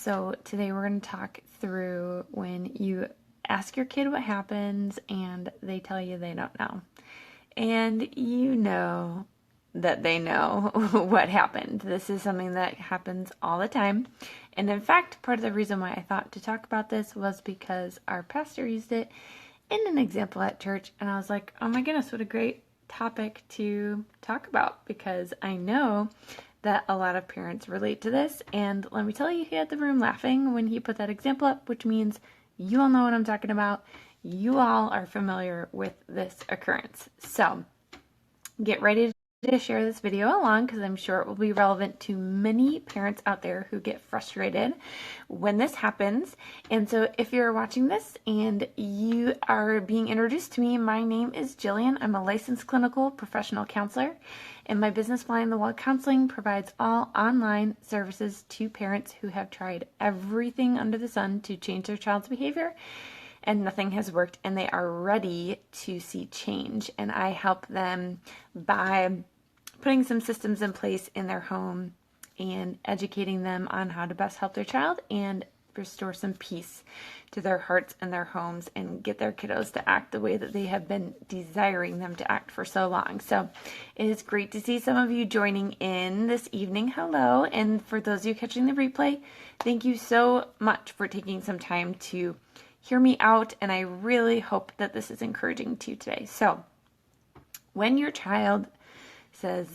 So today we're going to talk through when you ask your kid what happens and they tell you they don't know. And you know that they know what happened. This is something that happens all the time. And in fact, part of the reason why I thought to talk about this was because our pastor used it in an example at church. And I was like, oh my goodness, what a great topic to talk about, because I know that a lot of parents relate to this. And let me tell you, he had the room laughing when he put that example up, which means you all know what I'm talking about. You all are familiar with this occurrence. So get ready to share this video along, because I'm sure it will be relevant to many parents out there who get frustrated when this happens. And so if you're watching this and you are being introduced to me, my name is Jillian. I'm a licensed clinical professional counselor, and my business, Fly in the Wall Counseling, provides all online services to parents who have tried everything under the sun to change their child's behavior and nothing has worked, and they are ready to see change. And I help them by putting some systems in place in their home and educating them on how to best help their child and restore some peace to their hearts and their homes and get their kiddos to act the way that they have been desiring them to act for so long. So it is great to see some of you joining in this evening. Hello. And for those of you catching the replay, thank you so much for taking some time to hear me out, and I really hope that this is encouraging to you today. So when your child says,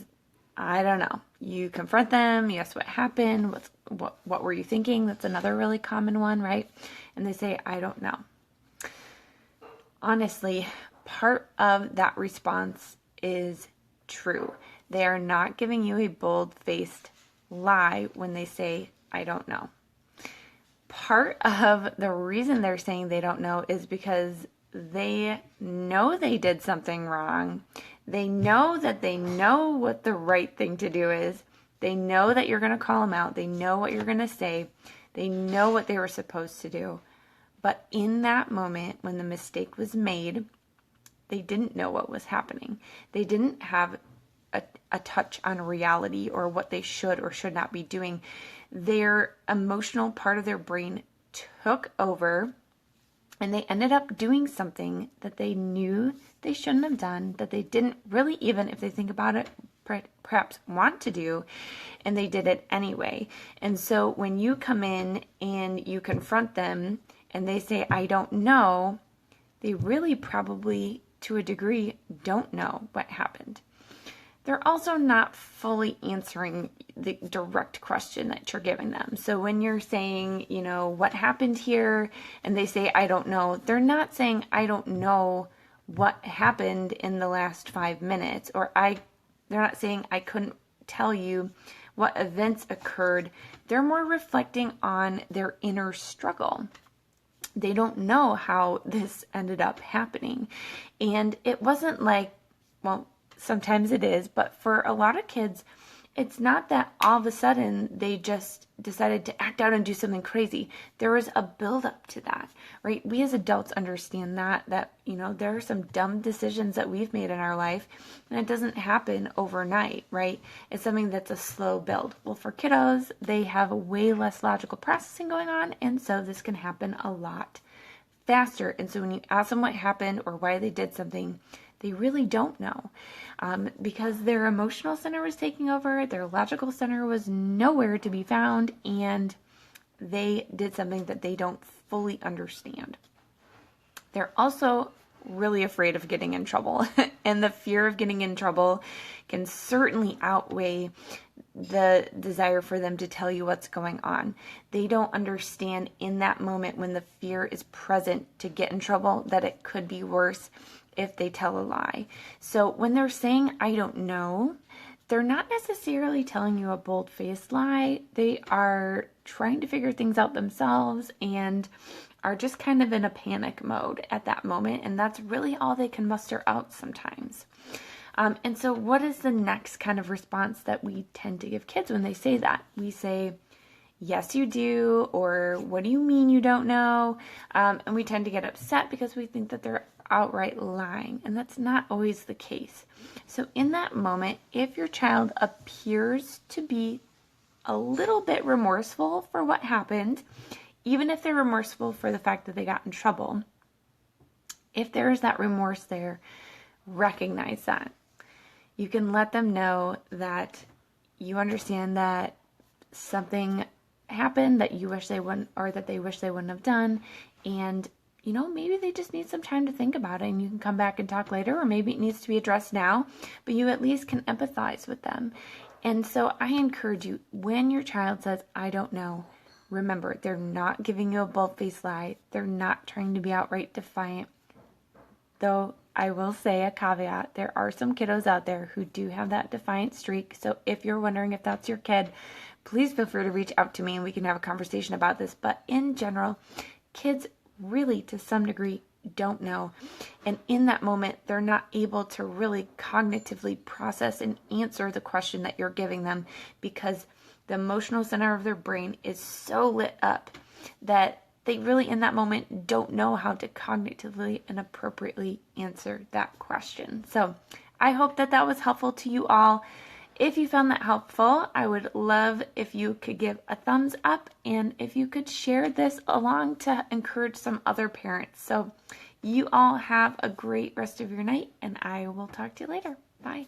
I don't know, you confront them, you ask what happened, what were you thinking? That's another really common one, right? And they say, I don't know. Honestly, part of that response is true. They are not giving you a bold-faced lie when they say, I don't know. Part of the reason they're saying they don't know is because they know they did something wrong. They know that they know what the right thing to do is. They know that you're going to call them out. They know what you're going to say. They know what they were supposed to do. But in that moment when the mistake was made, they didn't know what was happening. They didn't have a touch on reality or what they should or should not be doing. Their emotional part of their brain took over, and they ended up doing something that they knew they shouldn't have done, that they didn't really, even if they think about it, perhaps want to do, and they did it anyway. And so when you come in and you confront them and they say, I don't know, they really probably, to a degree, don't know what happened. They're also not fully answering the direct question that you're giving them. So when you're saying, you know, what happened here, and they say, I don't know, they're not saying, I don't know what happened in the last 5 minutes, or they're not saying, I couldn't tell you what events occurred. They're more reflecting on their inner struggle. They don't know how this ended up happening. And it wasn't like, well, sometimes it is, but for a lot of kids, it's not that all of a sudden they just decided to act out and do something crazy. There was a buildup to that, right? We as adults understand that, you know, there are some dumb decisions that we've made in our life, and it doesn't happen overnight, right? It's something that's a slow build. Well, for kiddos, they have a way less logical processing going on, and so this can happen a lot faster. And so when you ask them what happened or why they did something, they really don't know, because their emotional center was taking over, their logical center was nowhere to be found, and they did something that they don't fully understand. They're also really afraid of getting in trouble, and the fear of getting in trouble can certainly outweigh the desire for them to tell you what's going on. They don't understand in that moment when the fear is present to get in trouble that it could be worse if they tell a lie. So when they're saying, I don't know, they're not necessarily telling you a bold-faced lie. They are trying to figure things out themselves and are just kind of in a panic mode at that moment. And that's really all they can muster out sometimes. And so what is the next kind of response that we tend to give kids when they say that? We say, yes, you do, or what do you mean you don't know? And we tend to get upset because we think that they're outright lying, and that's not always the case. So in that moment, if your child appears to be a little bit remorseful for what happened, even if they're remorseful for the fact that they got in trouble, if there is that remorse there, recognize that. You can let them know that you understand that something happened that you wish they wouldn't, or that they wish they wouldn't have done, and maybe they just need some time to think about it, and you can come back and talk later, or maybe it needs to be addressed now, but you at least can empathize with them. And so I encourage you, when your child says, I don't know, remember, they're not giving you a bold-faced lie. They're not trying to be outright defiant. Though I will say a caveat, there are some kiddos out there who do have that defiant streak. So if you're wondering if that's your kid, please feel free to reach out to me and we can have a conversation about this. But in general, kids really, to some degree, don't know. And in that moment, they're not able to really cognitively process and answer the question that you're giving them, because the emotional center of their brain is so lit up that they really in that moment don't know how to cognitively and appropriately answer that question. So I hope that that was helpful to you all. If you found that helpful, I would love if you could give a thumbs up and if you could share this along to encourage some other parents. So you all have a great rest of your night, and I will talk to you later. Bye.